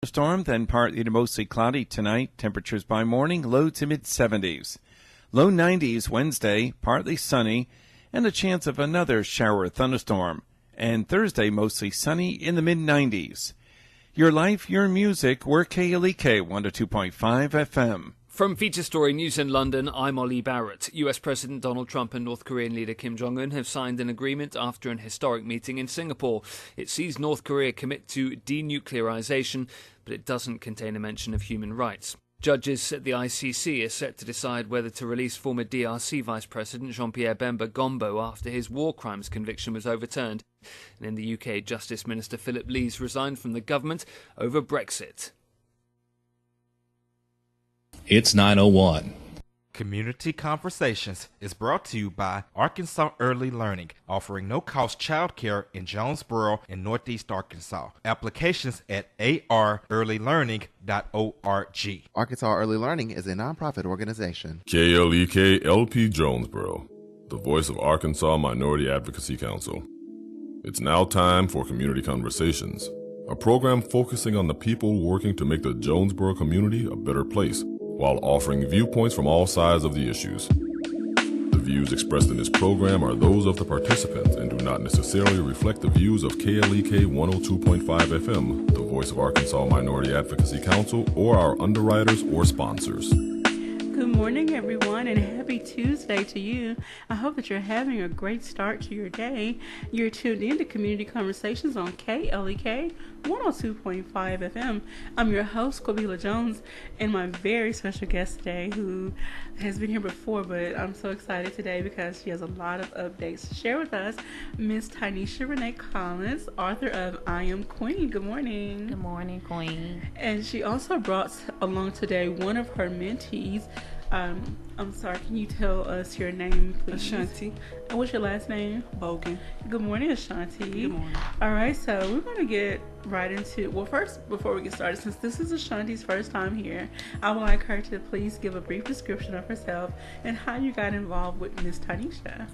Storm, then partly to mostly cloudy tonight. Temperatures by morning, low to mid-70s. Low 90s Wednesday, partly sunny, and a chance of another shower or thunderstorm. And Thursday, mostly sunny in the mid-90s. Your life, your music, we're KLEK 102.5 FM. From Feature Story News in London, I'm Ollie Barrett. US President Donald Trump and North Korean leader Kim Jong-un have signed an agreement after an historic meeting in Singapore. It sees North Korea commit to denuclearization, but it doesn't contain a mention of human rights. Judges at the ICC are set to decide whether to release former DRC Vice President Jean-Pierre Bemba Gombo after his war crimes conviction was overturned. And in the UK, Justice Minister Philip Lees resigned from the government over Brexit. It's 9:01. Community Conversations is brought to you by Arkansas Early Learning, offering no-cost childcare in Jonesboro and Northeast Arkansas. Applications at arearlylearning.org. Arkansas Early Learning is a nonprofit organization. KLEK LP Jonesboro, the voice of Arkansas Minority Advocacy Council. It's now time for Community Conversations, a program focusing on the people working to make the Jonesboro community a better place, while offering viewpoints from all sides of the issues. The views expressed in this program are those of the participants and do not necessarily reflect the views of KLEK 102.5 FM, the voice of Arkansas Minority Advocacy Council, or our underwriters or sponsors. Good morning, everyone, and happy Tuesday to you. I hope that you're having a great start to your day. You're tuned in to Community Conversations on KLEK 102.5 FM. I'm your host, Quabila Jones, and my very special guest today, who has been here before, but I'm so excited today because she has a lot of updates to share with us, Miss Tyneisha Renee Collins, author of I Am Queen. Good morning. Good morning, Queen. And she also brought along today one of her mentees. I'm sorry, can you tell us your name, please? Ashanti. And what's your last name? Bogan. Good morning, Ashanti. Good morning. All right, so we're going to get right into, well, first, before we get started, since this is Ashanti's first time here, I would like her to please give a brief description of herself and how you got involved with Miss Tyneisha.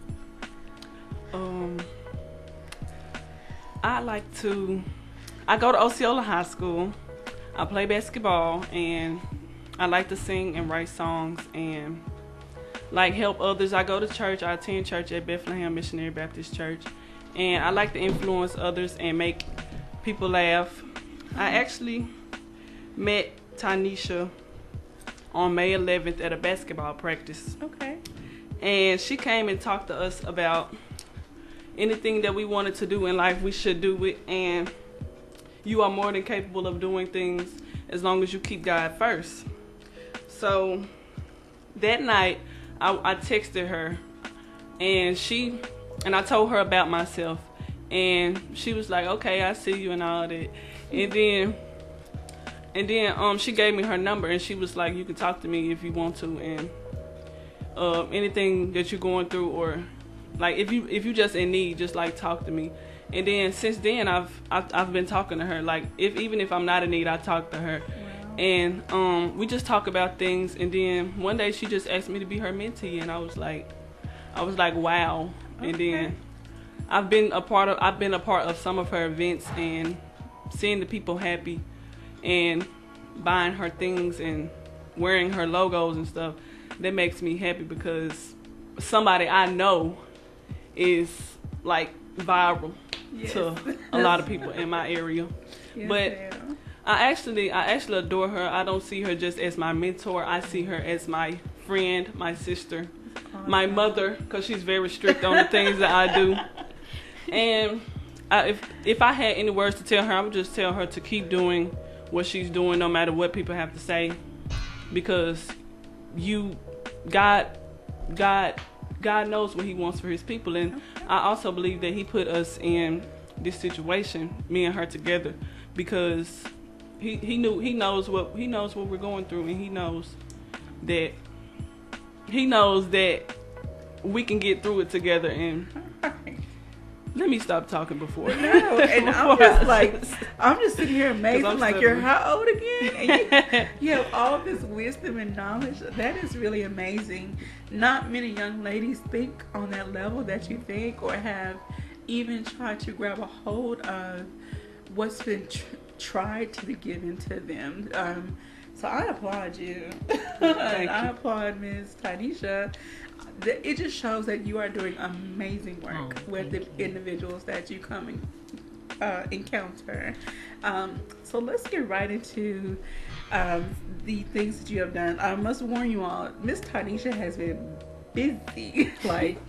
I go to Osceola High School. I play basketball, and I like to sing and write songs and like help others. I go to church. I attend church at Bethlehem Missionary Baptist Church, and I like to influence others and make people laugh. I actually met Tyneisha on May 11th at a basketball practice. Okay. And she came and talked to us about anything that we wanted to do in life, we should do it, and you are more than capable of doing things as long as you keep God first. So that night, I texted her, and I told her about myself, and she was like, "Okay, I see you," and all that. And then she gave me her number, and she was like, "You can talk to me if you want to, and anything that you're going through, or like if you just in need, just like talk to me." And then since then, I've been talking to her. Like even if I'm not in need, I talk to her. And we just talk about things, and then one day she just asked me to be her mentee, and I was like wow. Okay. And then I've been a part of some of her events, and seeing the people happy and buying her things and wearing her logos and stuff, that makes me happy because somebody I know is like viral to a lot of people in my area. Yes, but ma'am. I actually adore her. I don't see her just as my mentor. I see her as my friend, my sister, my mother, because she's very strict on the things that I do. And if I had any words to tell her, I would just tell her to keep doing what she's doing, no matter what people have to say, because God knows what He wants for His people, and I also believe that He put us in this situation, me and her together, because He knows what we're going through, and He knows that we can get through it together. And let me stop talking before. No, and I'm just sitting here amazed. I'm like, you're how old again? And you have all this wisdom and knowledge. That is really amazing. Not many young ladies think on that level that you think, or have even tried to grab a hold of what's been tried to be given to them. So I applaud you. I applaud Ms. Tyneisha. It just shows that you are doing amazing work with the individuals that you come and encounter. So let's get right into the things that you have done. I must warn you all, Ms. Tyneisha has been busy. Like,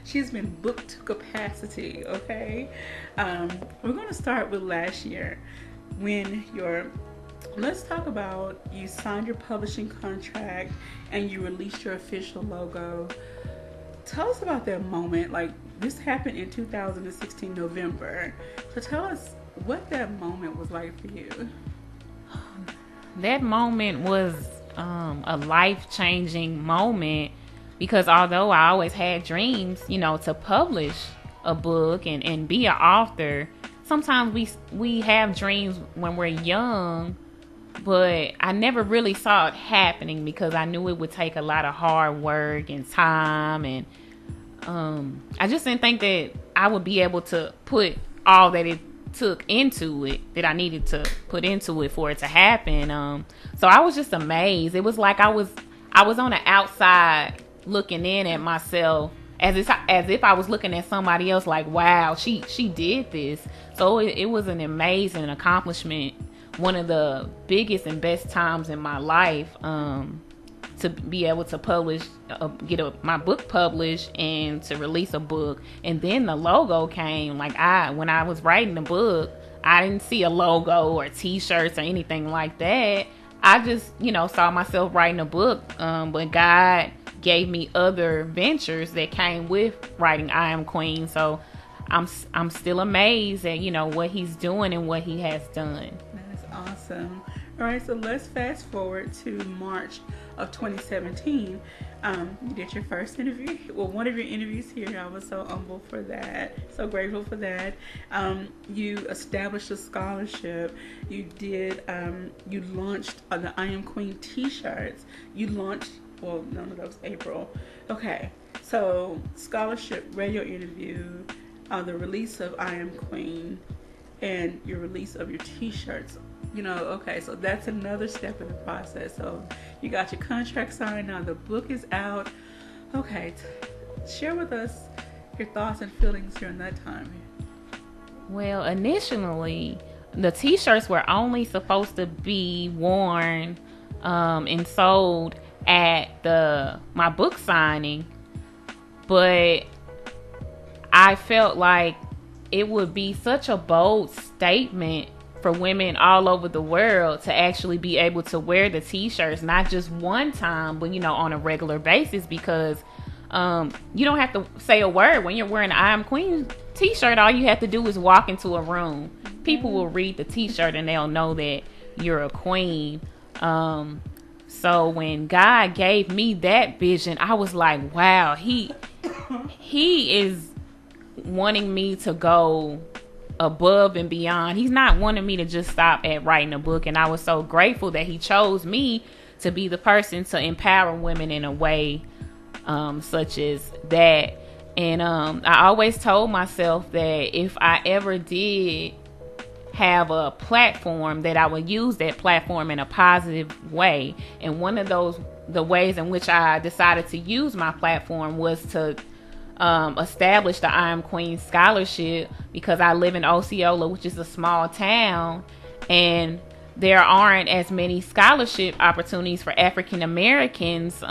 she's been booked to capacity, okay? We're going to start with last year when let's talk about you signed your publishing contract and you released your official logo. Tell us about that moment. Like, this happened in 2016 November. So tell us what that moment was like for you. That moment was a life-changing moment because although I always had dreams, to publish a book and be an author, sometimes we have dreams when we're young, but I never really saw it happening because I knew it would take a lot of hard work and time, and I just didn't think that I would be able to put all that it took into it, that I needed to put into it for it to happen. So I was just amazed. It was like I was on the outside looking in at myself as if I was looking at somebody else like, wow, she did this. So it was an amazing accomplishment. One of the biggest and best times in my life, to be able to publish, get my book published and to release a book. And then the logo came. Like when I was writing the book, I didn't see a logo or t-shirts or anything like that. I just, saw myself writing a book. But God gave me other ventures that came with writing I Am Queen. So I'm still amazed at, what he's doing and what he has done. That's awesome. All right, so let's fast forward to March of 2017. You did your first interview. Well, one of your interviews here. I was so humble for that. So grateful for that. You established a scholarship. You did. You launched the I Am Queen T-shirts. You launched. Well, no, that was April. Okay, so scholarship, radio interview, the release of I Am Queen, and your release of your T-shirts. Okay, so that's another step in the process. So you got your contract signed, now the book is out. Okay, share with us your thoughts and feelings during that time. Well, initially, the T-shirts were only supposed to be worn and sold at my book signing, but I felt like it would be such a bold statement for women all over the world to actually be able to wear the T-shirts, not just one time, but on a regular basis, because you don't have to say a word when you're wearing an I Am Queen T-shirt. All you have to do is walk into a room. People will read the T-shirt and they'll know that you're a queen. So when God gave me that vision, I was like, wow, he is wanting me to go above and beyond. He's not wanting me to just stop at writing a book. And I was so grateful that he chose me to be the person to empower women in a way such as that. And I always told myself that if I ever did have a platform, that I would use that platform in a positive way. And one of the ways in which I decided to use my platform was to establish the I Am Queen Scholarship, because I live in Osceola, which is a small town, and there aren't as many scholarship opportunities for African Americans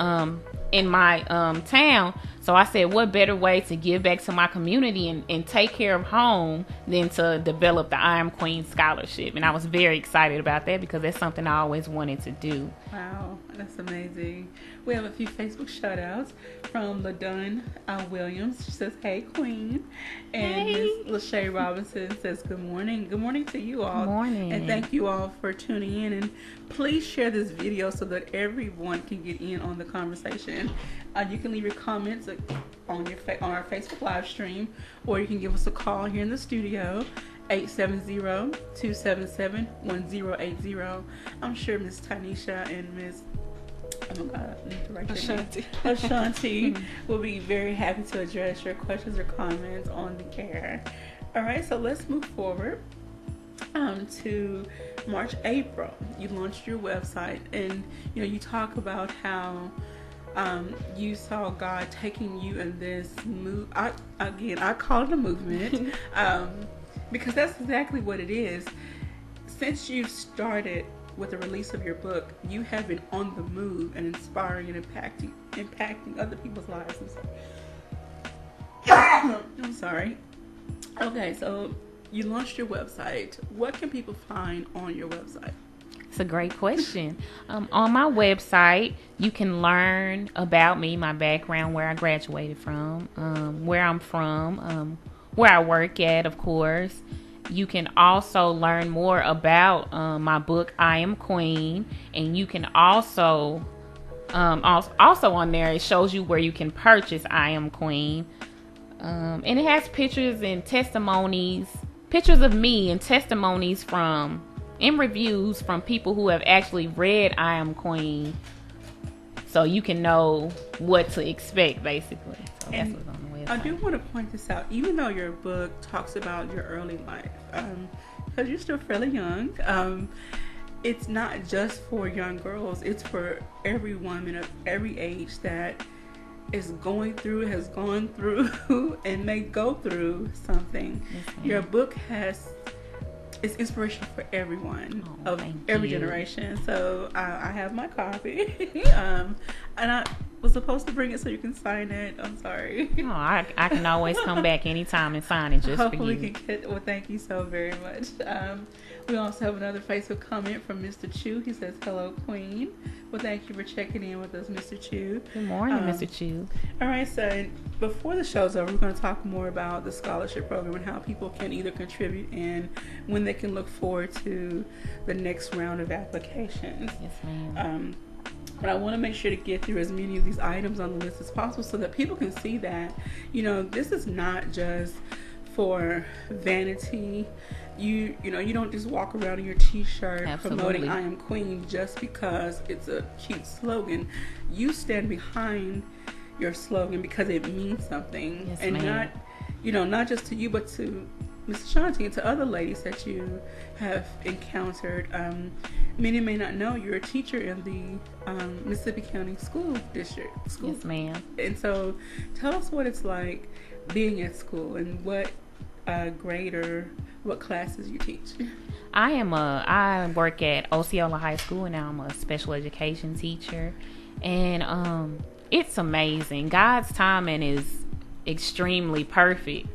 in my town. So I said, what better way to give back to my community and take care of home than to develop the I Am Queen Scholarship. And I was very excited about that because that's something I always wanted to do. Wow, that's amazing. We have a few Facebook shout outs from LaDunn Williams. She says, hey, Queen. And Ms. Lachey Robinson says, good morning. Good morning to you all. Good morning. And thank you all for tuning in. And please share this video so that everyone can get in on the conversation. You can leave your comments on our Facebook live stream, or you can give us a call here in the studio, 870-277-1080. I'm sure Miss Tyneisha and Miss Ashanti will be very happy to address your questions or comments on the air. All right, so let's move forward. to March, April. You launched your website, and you talk about how you saw God taking you in this move. I call it a movement because that's exactly what it is. Since you started with the release of your book, you have been on the move and inspiring and impacting other people's lives. I'm sorry. Okay, so you launched your website. What can people find on your website? It's a great question. On my website, you can learn about me, my background, where I graduated from, where I'm from, where I work at, of course. You can also learn more about my book, I Am Queen, and you can also on there, it shows you where you can purchase I Am Queen. And it has pictures and testimonies, pictures of me and testimonies and reviews from people who have actually read I Am Queen, so you can know what to expect, basically. So that's what's on the website. I do want to point this out, even though your book talks about your early life, because you're still fairly young, it's not just for young girls, it's for every woman of every age that is going through, has gone through, and may go through something. Yes, your book it's inspirational for everyone of every generation. So I have my copy, and I was supposed to bring it so you can sign it. I'm sorry. Oh, I can always come back anytime and sign it just Hopefully for you. We can get. Well, thank you so very much. We also have another Facebook comment from Mr. Chu. He says, "Hello, Queen." Well, thank you for checking in with us, Mr. Chu. Good morning, Mr. Chu. All right, so before the show's over, we're going to talk more about the scholarship program and how people can either contribute and when they can look forward to the next round of applications. Yes, ma'am. But I want to make sure to get through as many of these items on the list as possible so that people can see that, this is not just for vanity. You don't just walk around in your t-shirt promoting I Am Queen just because it's a cute slogan. You stand behind your slogan because it means something. Yes, and ma'am. not just to you, but to Ms. Shanti and to other ladies that you have encountered. Many may not know you're a teacher in the Mississippi County School District. Yes, ma'am. And so tell us what it's like being at school and what grade or what classes you teach. I work at Osceola High School, and now I'm a special education teacher. And it's amazing. God's timing is extremely perfect.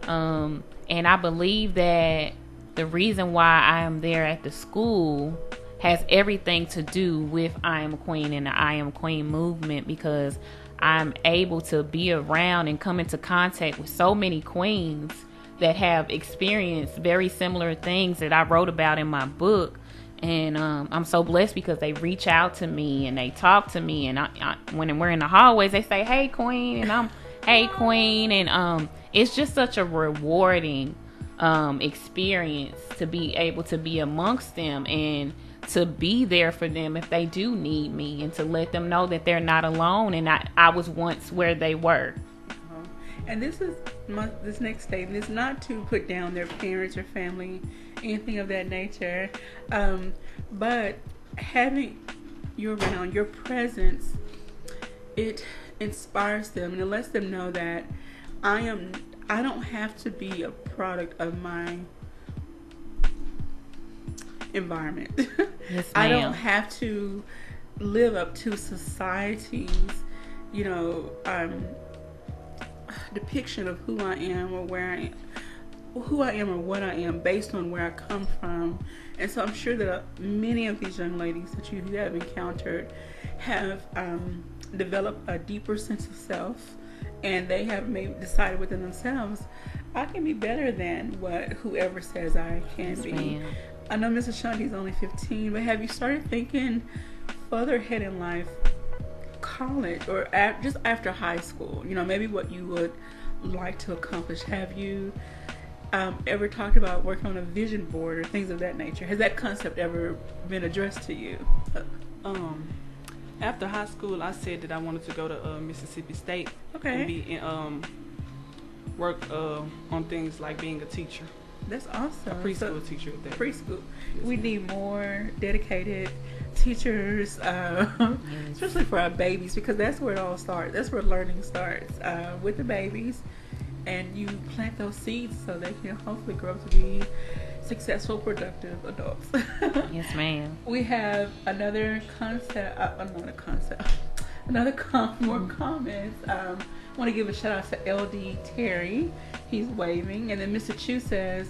And I believe that the reason why I am there at the school has everything to do with I Am Queen and the I Am Queen movement, because I'm able to be around and come into contact with so many queens that have experienced very similar things that I wrote about in my book. And I'm so blessed because they reach out to me and they talk to me, and I when we're in the hallways, they say, "Hey, Queen," and I'm, "Hey, Queen," and it's just such a rewarding experience to be able to be amongst them and to be there for them if they do need me, and to let them know that they're not alone, and I was once where they were. And this next statement is not to put down their parents or family, anything of that nature, but having you around, your presence, it inspires them and it lets them know that I don't have to be a product of my environment. Yes, I ma'am. don't have to live up to society's, depiction of who I am or where I am, who I am or what I am based on where I come from. And so I'm sure that many of these young ladies that you have encountered have developed a deeper sense of self, and they have maybe decided within themselves, I can be better than whoever says I can Yes, be. ma'am. I know Mrs. Shanti is only 15, but have you started thinking further ahead in life, college or just after high school, maybe what you would like to accomplish? Have you ever talked about working on a vision board or things of that nature? Has that concept ever been addressed to you? After high school, I said that I wanted to go to Mississippi State Okay. and be work on things like being a teacher. That's awesome. A preschool teacher at that. Preschool. We need more dedicated teachers, especially for our babies, because that's where it all starts. That's where learning starts, with the babies. And you plant those seeds so they can hopefully grow to be successful, productive adults. Yes, ma'am. We have another concept, more comments. I want to give a shout out to LD Terry. He's waving. And then Mr. Chu says,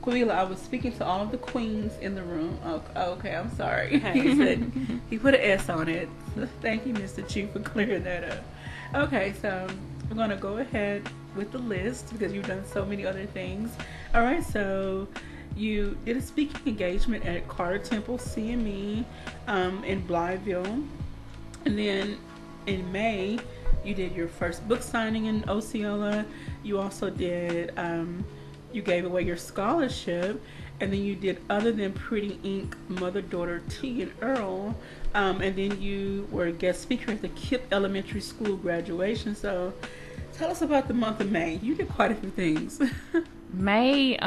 Quilla, I was speaking to all of the queens in the room. Oh, okay, I'm sorry. He said, he put an S on it. Thank you, Mr. Chu, for clearing that up. Okay, so we're going to go ahead with the list because you've done so many other things. All right, so you did a speaking engagement at Carter Temple CME in Blytheville. And then in May, you did your first book signing in Osceola. You also did, you gave away your scholarship. And then you did Other Than Pretty Ink, Mother-Daughter T and Earl. And then you were a guest speaker at the KIPP Elementary School graduation. So tell us about the month of May. You did quite a few things. May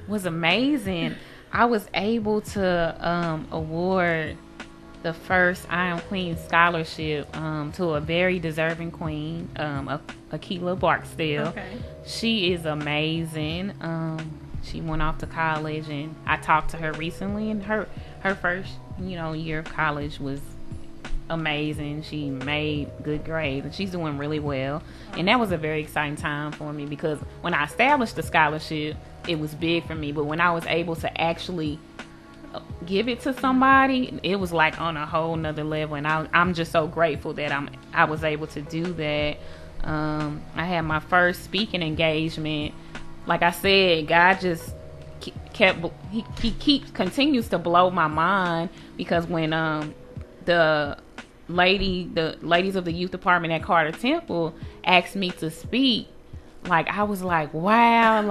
was amazing. I was able to award the first I Am Queen scholarship to a very deserving queen, Akila Barksdale. Okay. She is amazing. She went off to college, and I talked to her recently, and her first year of college was amazing. She made good grades, and she's doing really well. And that was a very exciting time for me because when I established the scholarship, it was big for me. But when I was able to actually give it to somebody, it was like on a whole nother level. And I'm just so grateful that I was able to do that. I had my first speaking engagement. Like I said, God just continues to blow my mind because when the ladies of the youth department at Carter Temple asked me to speak, like I was like, wow,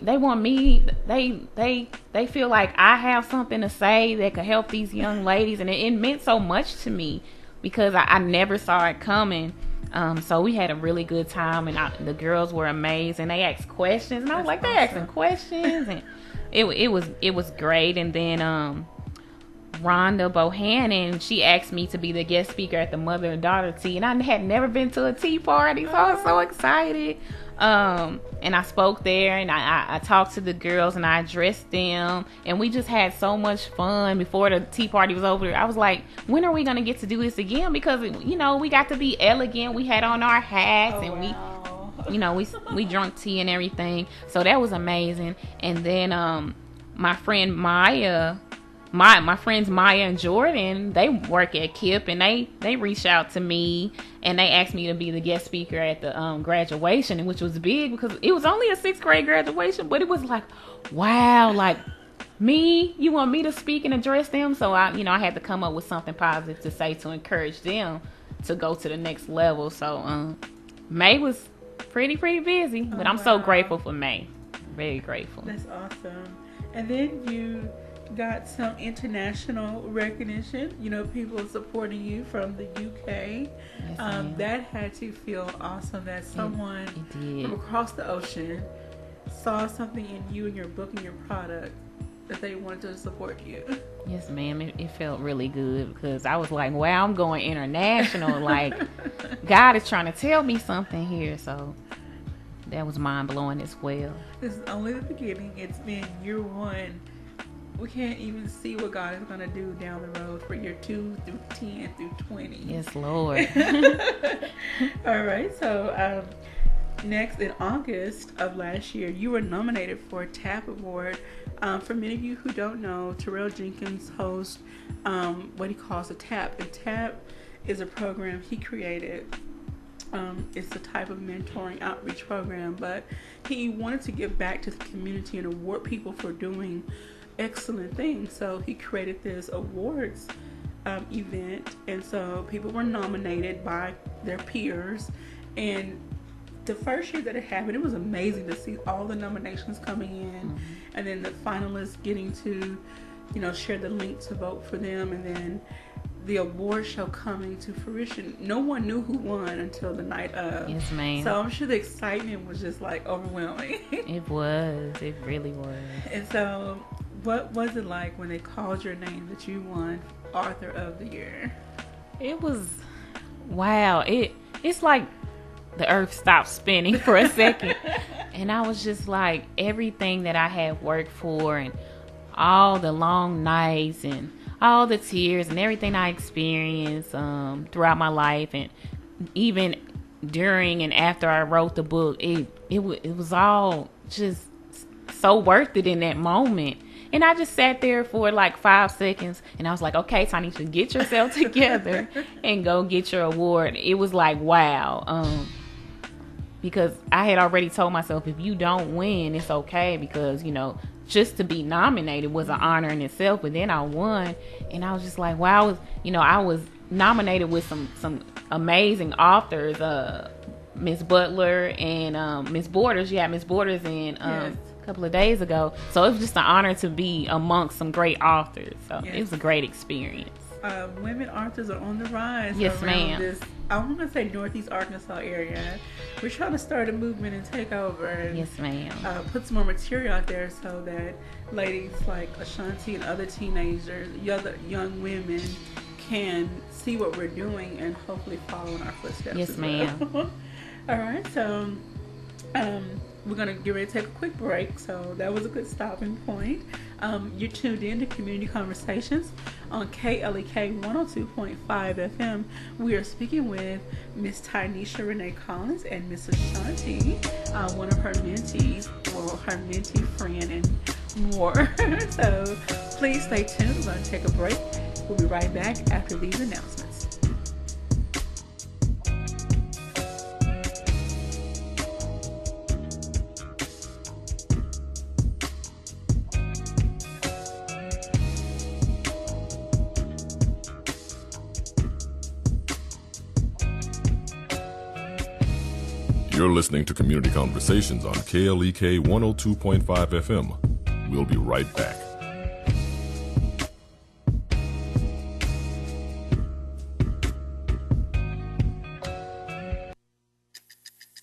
they want me, they feel like I have something to say that could help these young ladies, and it meant so much to me because I never saw it coming. So we had a really good time, and the girls were amazing. They asked questions, and I was like, they're asking questions, and it was great. And then Rhonda Bohannon, she asked me to be the guest speaker at the mother and daughter tea, and I had never been to a tea party, so I was so excited. And I spoke there, and I talked to the girls, and I addressed them, and we just had so much fun before the tea party was over. I was like, when are we going to get to do this again? Because, we got to be elegant. We had on our hats, we drank tea and everything. So that was amazing. And then my friend Maya, my friends Maya and Jordan, they work at KIPP, and they reached out to me, and they asked me to be the guest speaker at the graduation, which was big because it was only a 6th grade graduation, but it was like, wow, like me, you want me to speak and address them? So I had to come up with something positive to say to encourage them to go to the next level. So May was pretty busy, but I'm so grateful for May. Very grateful. That's awesome. And then you got some international recognition, people supporting you from the UK. Yes, that had to feel awesome that someone from across the ocean saw something in you and your book and your product that they wanted to support you. Yes, ma'am. It felt really good because I was like, wow, I'm going international. Like, God is trying to tell me something here. So that was mind-blowing as well. This is only the beginning. It's been year 1. We can't even see what God is going to do down the road for year 2 through 10 through 20. Yes, Lord. All right. So next, in August of last year, you were nominated for a TAP Award. For many of you who don't know, Terrell Jenkins hosts what he calls a TAP. And TAP is a program he created. It's a type of mentoring outreach program, but he wanted to give back to the community and award people for doing excellent things. So he created this awards event, and so people were nominated by their peers. And the first year that it happened, it was amazing to see all the nominations coming in, and then the finalists getting to share the link to vote for them. And then the award show coming to fruition. No one knew who won until the night of. Yes, ma'am. So I'm sure the excitement was just like overwhelming. It was. It really was. And so, what was it like when they called your name that you won Author of the Year? It was, wow. It's like the earth stopped spinning for a second. And I was just like, everything that I had worked for and all the long nights and all the tears and everything I experienced throughout my life, and even during and after I wrote the book, it was all just so worth it in that moment. And I just sat there for like 5 seconds, and I was like, okay, Tyneisha, get yourself together and go get your award. It was like, wow. Because I had already told myself, if you don't win, it's okay, because, you know, just to be nominated was an honor in itself. But then I won, and I was just like, wow. I was nominated with some amazing authors, Miss Butler and Miss Borders. You had Miss Borders in a couple of days ago. So it was just an honor to be amongst some great authors. So it was a great experience. Women authors are on the rise. Yes, ma'am. This, I want to say Northeast Arkansas area. We're trying to start a movement and take over. And, yes, ma'am. Put some more material out there so that ladies like Ashanti and other teenagers, young women, can see what we're doing and hopefully follow in our footsteps. Yes, ma'am. All right, so we're going to get ready to take a quick break. So that was a good stopping point. You're tuned in to Community Conversations on KLEK 102.5 FM. We are speaking with Miss Tyneisha Renee Collins and Miss Ashanti, one of her mentees, or her mentee friend, and more. So please stay tuned. We're going to take a break. We'll be right back after these announcements. You're listening to Community Conversations on KLEK 102.5 FM. We'll be right back.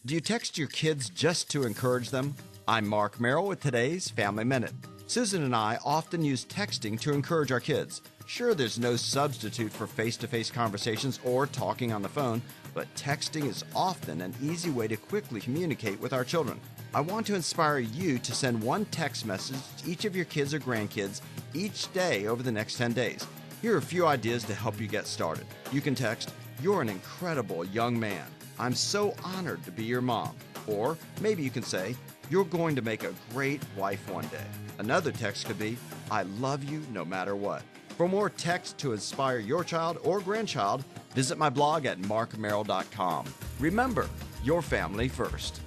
Do you text your kids just to encourage them? I'm Mark Merrill with today's Family Minute. Susan and I often use texting to encourage our kids. Sure, there's no substitute for face-to-face conversations or talking on the phone, but texting is often an easy way to quickly communicate with our children. I want to inspire you to send one text message to each of your kids or grandkids each day over the next 10 days. Here are a few ideas to help you get started. You can text, "You're an incredible young man. I'm so honored to be your mom." Or maybe you can say, "You're going to make a great wife one day." Another text could be, "I love you no matter what." For more text to inspire your child or grandchild, visit my blog at markmerrill.com. Remember, your family first.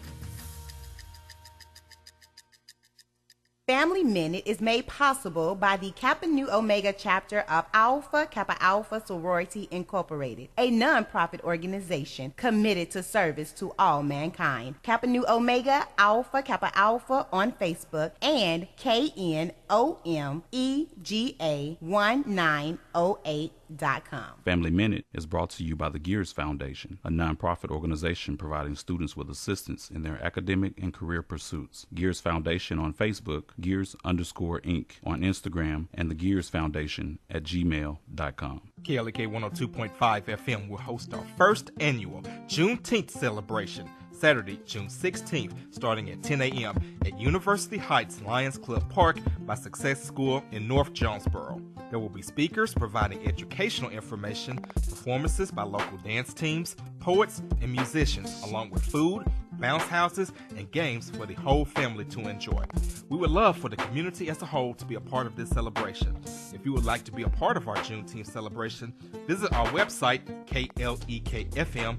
Family Minute is made possible by the Kappa Nu Omega chapter of Alpha Kappa Alpha Sorority Incorporated, a non-profit organization committed to service to all mankind. Kappa Nu Omega Alpha Kappa Alpha on Facebook and KNOMEGA1908.com. Family Minute is brought to you by the Gears Foundation, a nonprofit organization providing students with assistance in their academic and career pursuits. Gears Foundation on Facebook, Gears_Inc. on Instagram, and the Gears Foundation at gmail.com. KLEK 102.5 FM will host our first annual Juneteenth celebration, Saturday, June 16th, starting at 10 a.m. at University Heights Lions Club Park by Success School in North Jonesboro. There will be speakers providing educational information, performances by local dance teams, poets, and musicians, along with food, bounce houses, and games for the whole family to enjoy. We would love for the community as a whole to be a part of this celebration. If you would like to be a part of our Juneteenth celebration, visit our website, klekfm.org,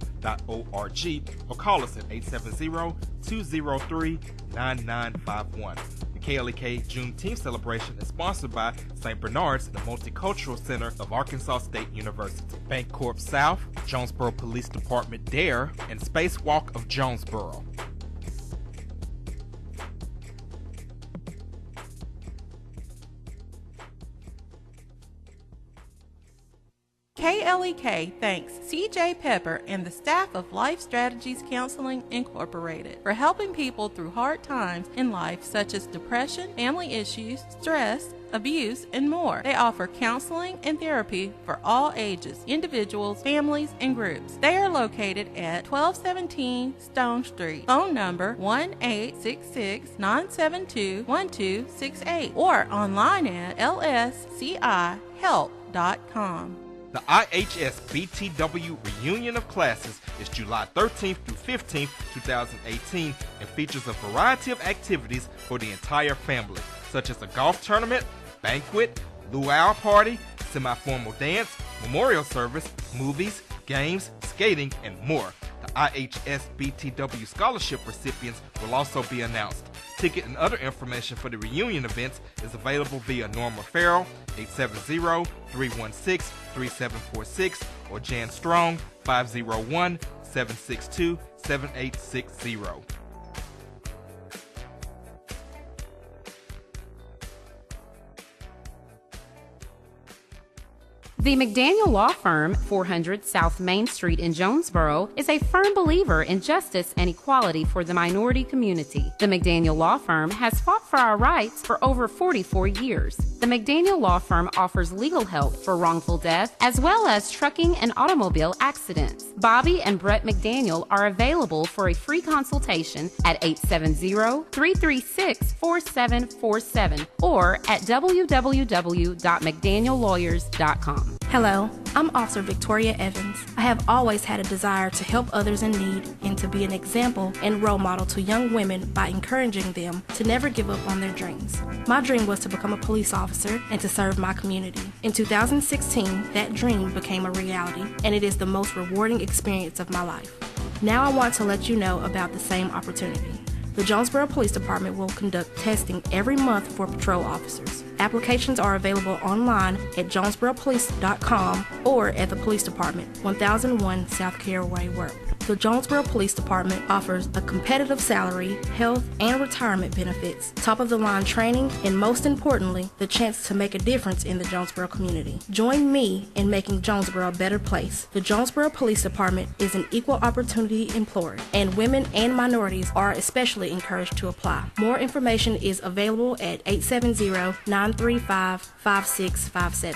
or call us at 870-203-9951. The KLEK Juneteenth celebration is sponsored by St. Bernard's, the Multicultural Center of Arkansas State University, Bancorp South, Jonesboro Police Department DARE, and Spacewalk of Jonesboro. KLEK thanks CJ Pepper and the staff of Life Strategies Counseling Incorporated for helping people through hard times in life such as depression, family issues, stress, abuse, and more. They offer counseling and therapy for all ages, individuals, families, and groups. They are located at 1217 Stone Street. Phone number 1-866-972-1268 or online at lscihelp.com. The IHS BTW Reunion of Classes is July 13th through 15th, 2018, and features a variety of activities for the entire family, such as a golf tournament, banquet, luau party, semi-formal dance, memorial service, movies, games, skating, and more. The IHS BTW scholarship recipients will also be announced. Ticket and other information for the reunion events is available via Norma Farrell, 870-316-3746, or Jan Strong, 501-762-7860. The McDaniel Law Firm, 400 South Main Street in Jonesboro, is a firm believer in justice and equality for the minority community. The McDaniel Law Firm has fought for our rights for over 44 years. The McDaniel Law Firm offers legal help for wrongful death as well as trucking and automobile accidents. Bobby and Brett McDaniel are available for a free consultation at 870-336-4747 or at www.mcdaniellawyers.com. Hello, I'm Officer Victoria Evans. I have always had a desire to help others in need and to be an example and role model to young women by encouraging them to never give up on their dreams. My dream was to become a police officer and to serve my community. In 2016, that dream became a reality, and it is the most rewarding experience of my life. Now I want to let you know about the same opportunity. The Jonesboro Police Department will conduct testing every month for patrol officers. Applications are available online at jonesboropolice.com or at the Police Department, 1001 South Caraway Work. The Jonesboro Police Department offers a competitive salary, health, and retirement benefits, top-of-the-line training, and most importantly, the chance to make a difference in the Jonesboro community. Join me in making Jonesboro a better place. The Jonesboro Police Department is an equal opportunity employer, and women and minorities are especially encouraged to apply. More information is available at 870-935-5657.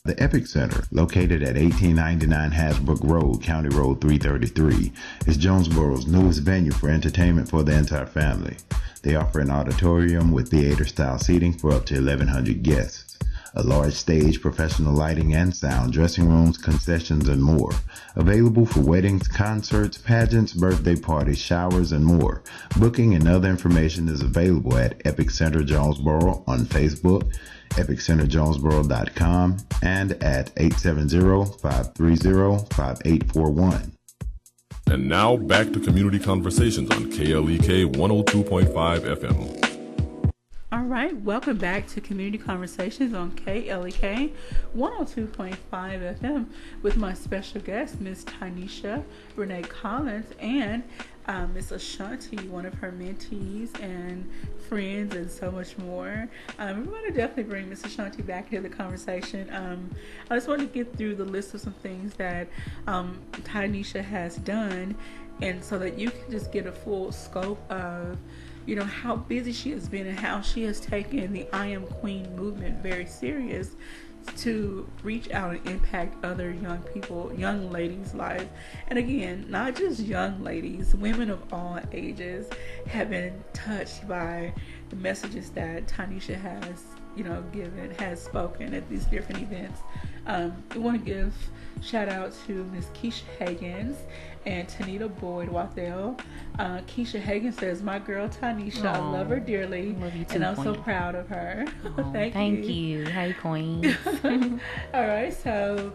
The Epic Center, located at 1899 Hasbrook Road, County Road 333, is Jonesboro's newest venue for entertainment for the entire family. They offer an auditorium with theater-style seating for up to 1,100 guests, a large stage, professional lighting and sound, dressing rooms, concessions, and more. Available for weddings, concerts, pageants, birthday parties, showers, and more. Booking and other information is available at Epic Center Jonesboro on Facebook, epiccenterjonesboro.com, and at 870-530-5841. And now back to Community Conversations on KLEK 102.5 FM. All right, welcome back to Community Conversations on KLEK 102.5 FM with my special guest, Miss Tyneisha Renee Collins, and Miss Ashanti, one of her mentees and friends, and so much more. We're going to definitely bring Miss Ashanti back into the conversation. I just want to get through the list of some things that Tyneisha has done, and so that you can just get a full scope of how busy she has been and how she has taken the I Am Queen movement very serious to reach out and impact other young people, young ladies' lives. And again, not just young ladies, women of all ages have been touched by the messages that Tyneisha has, has spoken at these different events. I want to give shout out to Miss Keisha Higgins and Tanita Boyd Wathel. Keisha Higgins says, "My girl Tyneisha, I love her dearly, love you too, and I'm Queen. so proud of her." Thank you. Hey, Queen. All right, so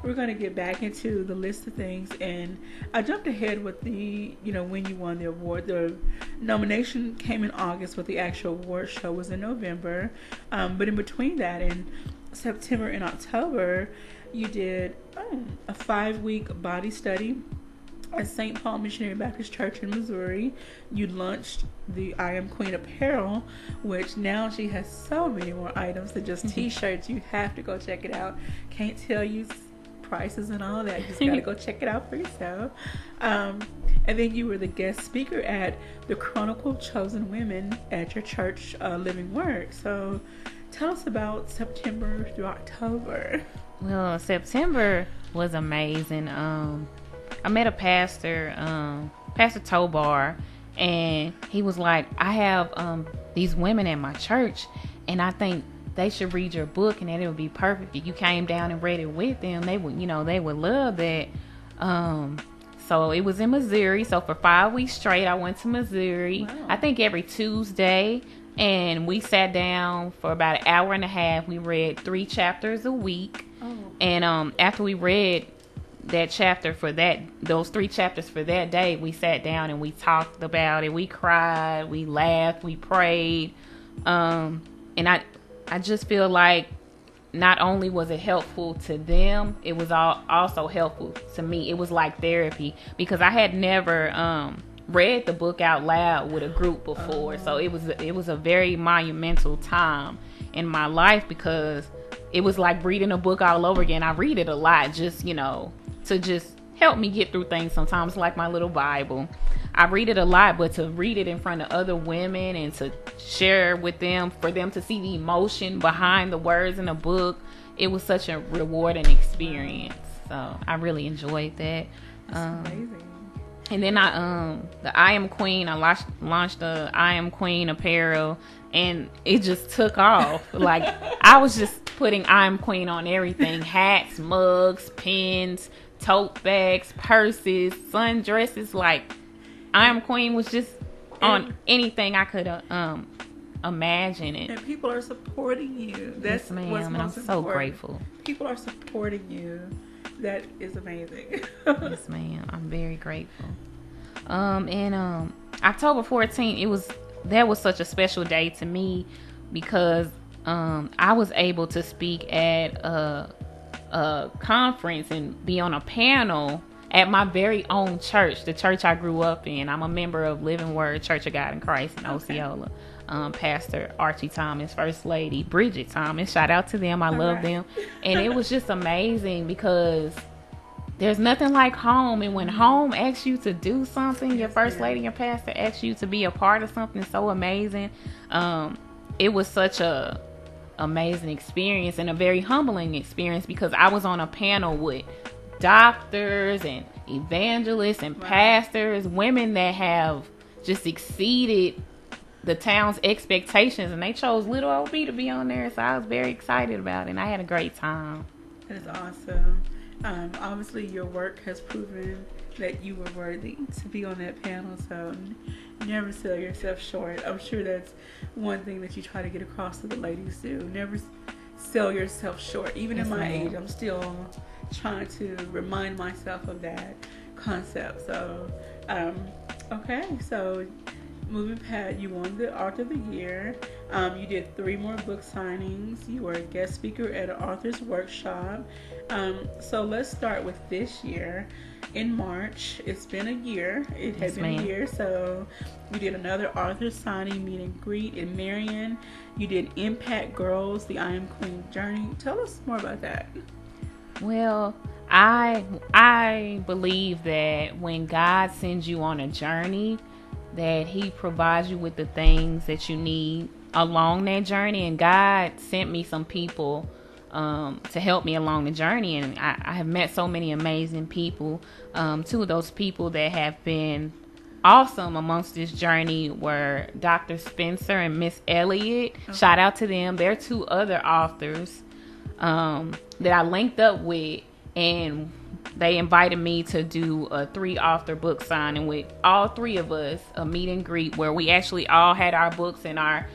we're going to get back into the list of things, and I jumped ahead with the, when you won the award. The nomination came in August, but the actual award show was in November. But in between that, in September and October, you did a 5-week body study at St. Paul Missionary Baptist Church in Missouri. You launched the I Am Queen apparel, which now she has so many more items than just t-shirts. You have to go check it out. Can't tell you prices and all that. You just gotta go check it out for yourself. And then you were the guest speaker at the Chronicle Chosen Women at your church, Living Word. So tell us about September through October. Well, September was amazing. I met a pastor, Pastor Tobar, and he was like, I have these women at my church, and I think they should read your book, and that it would be perfect if you came down and read it with them. They would, they would love that. So it was in Missouri. So for 5 weeks straight, I went to Missouri. Wow. I think every Tuesday, and we sat down for about an hour and a half. We read 3 chapters a week. Oh. And after we read that chapter for those 3 chapters for that day, we sat down and we talked about it. We cried, we laughed, we prayed. And I just feel like not only was it helpful to them, it was also helpful to me. It was like therapy, because I had never read the book out loud with a group before. So it was a very monumental time in my life, because it was like reading a book all over again. I read it a lot just, to just help me get through things sometimes, like my little Bible. I read it a lot, but to read it in front of other women and to share with them, for them to see the emotion behind the words in the book, it was such a rewarding experience. So I really enjoyed that. That's amazing. And then the I Am Queen, I launched the I Am Queen apparel, and it just took off. Like, I was just putting I Am Queen on everything: hats, mugs, pins, tote bags, purses, sundresses. Like, I Am Queen was just on anything I could imagine it. And people are supporting you. That's yes, ma'am, what's and I'm so grateful. People are supporting you. That is amazing. Yes, ma'am. I'm very grateful. And October 14th, that was such a special day to me, because I was able to speak at a conference and be on a panel at my very own church, the church I grew up in. I'm a member of Living Word Church of God in Christ in Osceola. Pastor Archie Thomas, First Lady Bridget Thomas, shout out to them. I love them. And it was just amazing, because there's nothing like home. And when home asks you to do something, your First Lady and your pastor asks you to be a part of something so amazing. It was such a amazing experience, and a very humbling experience, because I was on a panel with doctors and evangelists and pastors, women that have just exceeded the town's expectations, and they chose little old me to be on there. So I was very excited about it, and I had a great time. That is awesome. Obviously your work has proven that you were worthy to be on that panel, so never sell yourself short. I'm sure that's one thing that you try to get across to the ladies too. Never sell yourself short. Even in my age, I'm still trying to remind myself of that concept. So okay, so moving past, you won the Author of the Year. You did 3 more book signings. You were a guest speaker at an author's workshop. So let's start with this year. In March, it's been a year. It has been a year. So you did another author signing meet and greet in Marion. You did Impact Girls, the I Am Queen Journey. Tell us more about that. Well, I believe that when God sends you on a journey, that he provides you with the things that you need along that journey. And God sent me some people to help me along the journey, and I have met so many amazing people. 2 of those people that have been awesome amongst this journey were Dr. Spencer and Miss Elliott. Okay. Shout out to them. They're 2 other authors that I linked up with, and they invited me to do a 3-author book signing with all 3 of us, a meet and greet where we actually all had our books and our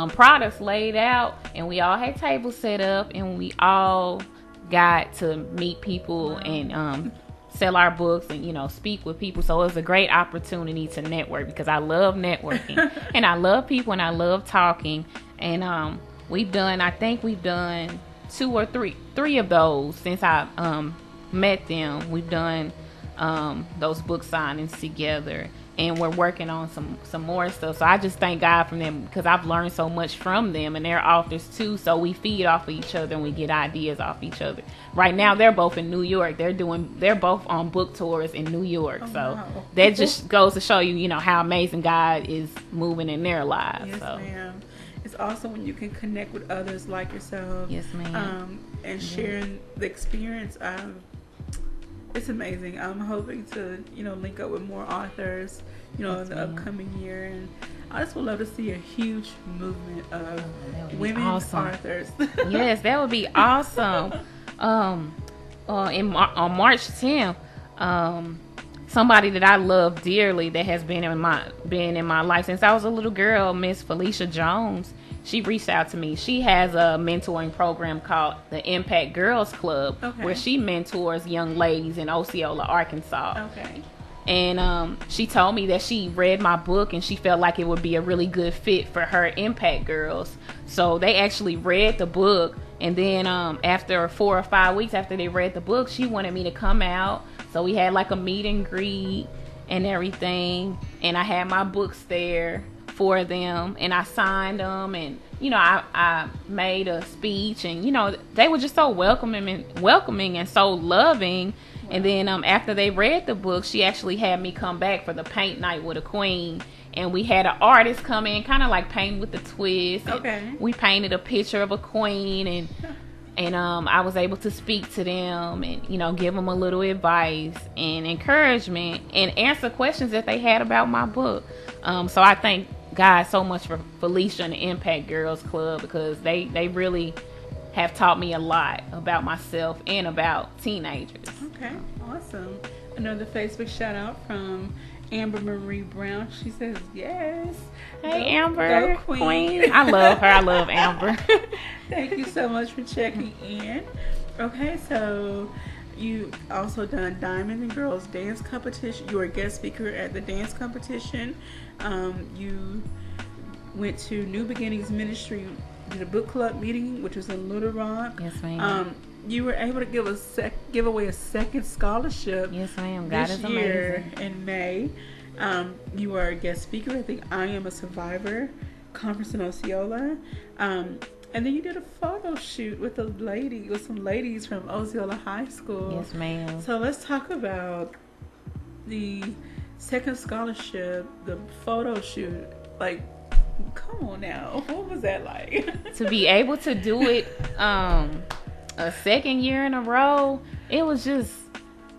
products laid out, and we all had tables set up, and we all got to meet people and sell our books and speak with people. So it was a great opportunity to network, because I love networking and I love people and I love talking. And I think we've done 2 or 3 of those since I met them. We've done those book signings together. And we're working on some more stuff. So I just thank God for them, because I've learned so much from them, and they're authors too. So we feed off of each other and we get ideas off each other. Right now they're both in New York. They're both on book tours in New York. That just goes to show you, how amazing God is moving in their lives. Yes, ma'am. It's awesome when you can connect with others like yourself. Yes, ma'am. And sharing the experience. It's amazing. I'm hoping to, link up with more authors, in the upcoming year. And I just would love to see a huge movement of women authors. Yes, that would be awesome. On March 10th, somebody that I love dearly, that has been in my life since I was a little girl, Miss Felicia Jones. She reached out to me. She has a mentoring program called the Impact Girls Club, where she mentors young ladies in Osceola, Arkansas. Okay. And she told me that she read my book and she felt like it would be a really good fit for her Impact Girls. So they actually read the book, and then after 4 or 5 weeks after they read the book, she wanted me to come out. So we had like a meet and greet and everything, and I had my books there for them, and I signed them, and I made a speech, and they were just so welcoming and so loving. And then after they read the book, she actually had me come back for the paint night with a queen, and we had an artist come in, kind of like paint with a twist. Okay. We painted a picture of a queen, and I was able to speak to them and give them a little advice and encouragement and answer questions that they had about my book. So I thank God so much for Felicia and the Impact Girls Club, because they really have taught me a lot about myself and about teenagers. Okay, awesome. Another Facebook shout out from Amber Marie Brown. She says yes. Hey, Amber, go queen. I love her. I love Amber. Thank you so much for checking in. Okay, so you also done Diamond and Girls Dance Competition. You were a guest speaker at the dance competition. You went to New Beginnings Ministry, did a book club meeting, which was in Little Rock. Yes, ma'am. You were able to give away a second scholarship. Yes, ma'am. God this is year amazing. In May. You were a guest speaker at the I Am a Survivor conference in Osceola. And then you did a photo shoot with some ladies from Osceola High School. Yes, ma'am. So let's talk about the second scholarship, the photo shoot. Like, come on now, what was that like? To be able to do it a second year in a row, it was just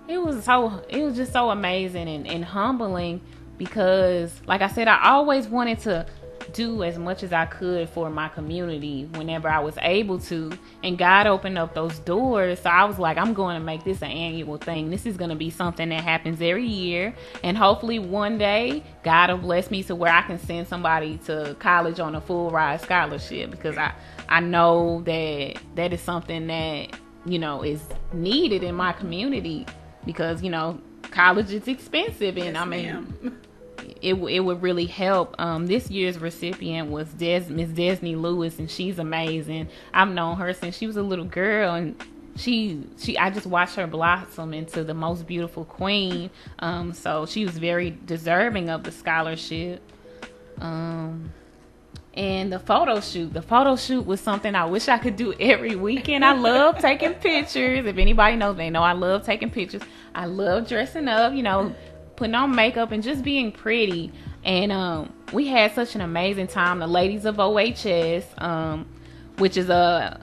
so amazing and humbling, because like I said, I always wanted to do as much as I could for my community whenever I was able to, and God opened up those doors. So I was like, I'm going to make this an annual thing. This is going to be something that happens every year, and hopefully one day God will bless me to where I can send somebody to college on a full ride scholarship, because I know that is something that is needed in my community, because college is expensive, and yes, I mean ma'am. It would really help. This year's recipient was Miss Desney Lewis, and she's amazing. I've known her since she was a little girl, and I just watched her blossom into the most beautiful queen. So she was very deserving of the scholarship. And the photo shoot was something I wish I could do every weekend. I love taking pictures. If anybody knows, they know I love taking pictures. I love dressing up, putting on makeup and just being pretty. And we had such an amazing time. The ladies of OHS, which is a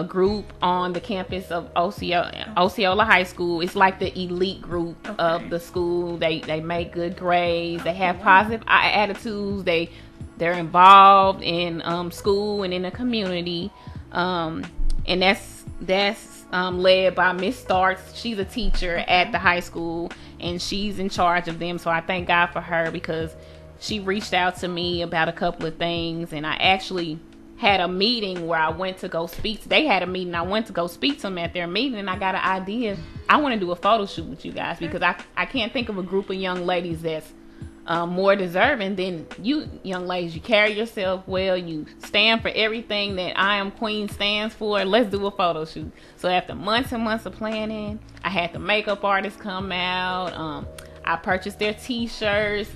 group on the campus of Osceola High School. It's like the elite group of the school. They make good grades. They have positive attitudes. They're involved in school and in the community. And that's led by Miss Starks. She's a teacher at the high school, and she's in charge of them. So I thank God for her, because she reached out to me about a couple of things, and I actually had a meeting where I went to go speak. They had a meeting. I went to go speak to them at their meeting, and I got an idea. I want to do a photo shoot with you guys, because I can't think of a group of young ladies that's more deserving, then you young ladies, you carry yourself well, you stand for everything that I Am Queen stands for. Let's do a photo shoot. So after months and months of planning, I had the makeup artist come out. I purchased their t-shirts.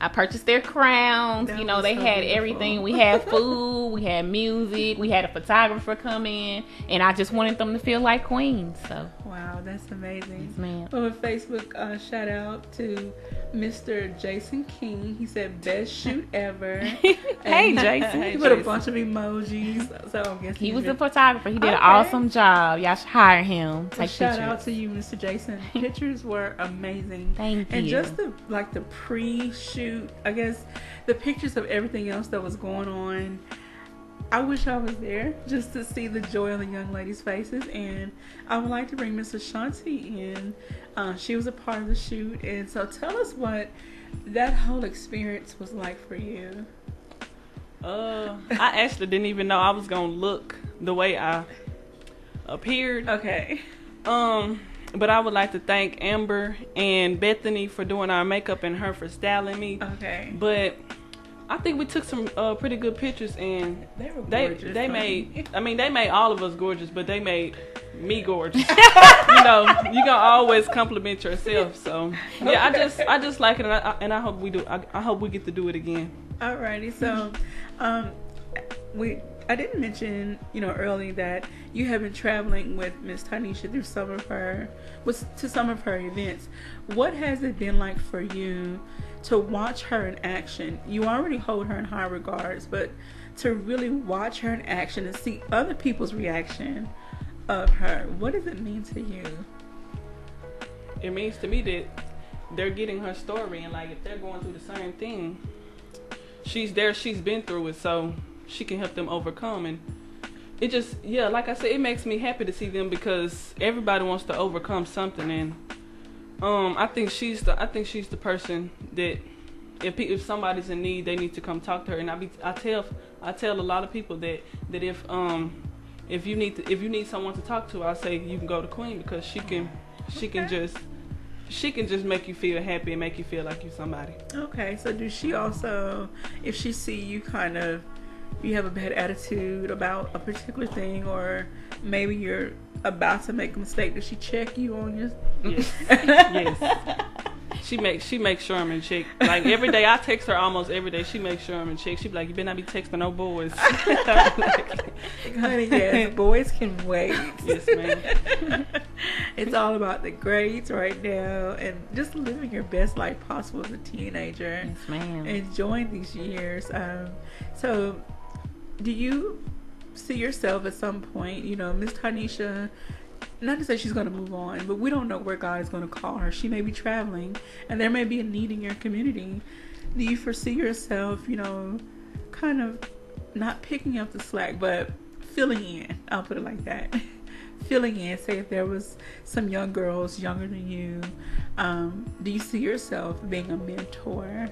I purchased their crowns. They had beautiful. Everything. We had food, we had music, we had a photographer come in, and I just wanted them to feel like queens. So wow, that's amazing. Yes, ma'am. Well, Facebook shout out to Mr. Jason King. He said best shoot ever. Hey, Jason. He put a bunch of emojis. So I guess he was a photographer. He did an awesome job. Y'all should hire him. Take shout out to you, Mr. Jason. Pictures were amazing. Thank you. And just the pre-shoot, I guess the pictures of everything else that was going on. I wish I was there just to see the joy on the young ladies' faces. And I would like to bring Miss Ashanti in. She was a part of the shoot. And so tell us what that whole experience was like for you. I actually didn't even know I was going to look the way I appeared. Okay. But I would like to thank Amber and Bethany for doing our makeup and her for styling me. Okay. But I think we took some pretty good pictures, and they were gorgeous. They made all of us gorgeous, but they made me gorgeous. You can always compliment yourself. So yeah, I just like it, and I hope we do. I hope we get to do it again. Alrighty, so I didn't mention, early that you have been traveling with Miss Tyneisha through to some of her events. What has it been like for you to watch her in action? You already hold her in high regards, but to really watch her in action and see other people's reaction of her, what does it mean to you? It means to me that they're getting her story, and like if they're going through the same thing, she's been through it, so she can help them overcome. And it just, like I said, it makes me happy to see them, because everybody wants to overcome something. And I think she's the person that if somebody's in need, they need to come talk to her. And I tell a lot of people that if you need someone to talk to, I say you can go to Queen, because she can just make you feel happy and make you feel like you're somebody. Okay, so does she also, if she see you you have a bad attitude about a particular thing, or maybe you're about to make a mistake, does she check you on your... Yes. Yes. She makes sure I'm in check. Like every day, I text her almost every day. She makes sure I'm in check. She be like, "You better not be texting no boys." Honey, yes, boys can wait. Yes, ma'am. It's all about the grades right now, and just living your best life possible as a teenager. Yes, ma'am. Enjoying these years. So, do you see yourself at some point? Miss Tyneisha. Not to say she's going to move on, but we don't know where God is going to call her. She may be traveling, and there may be a need in your community. Do you foresee yourself, kind of not picking up the slack, but filling in? I'll put it like that. Filling in. Say if there was some young girls younger than you, do you see yourself being a mentor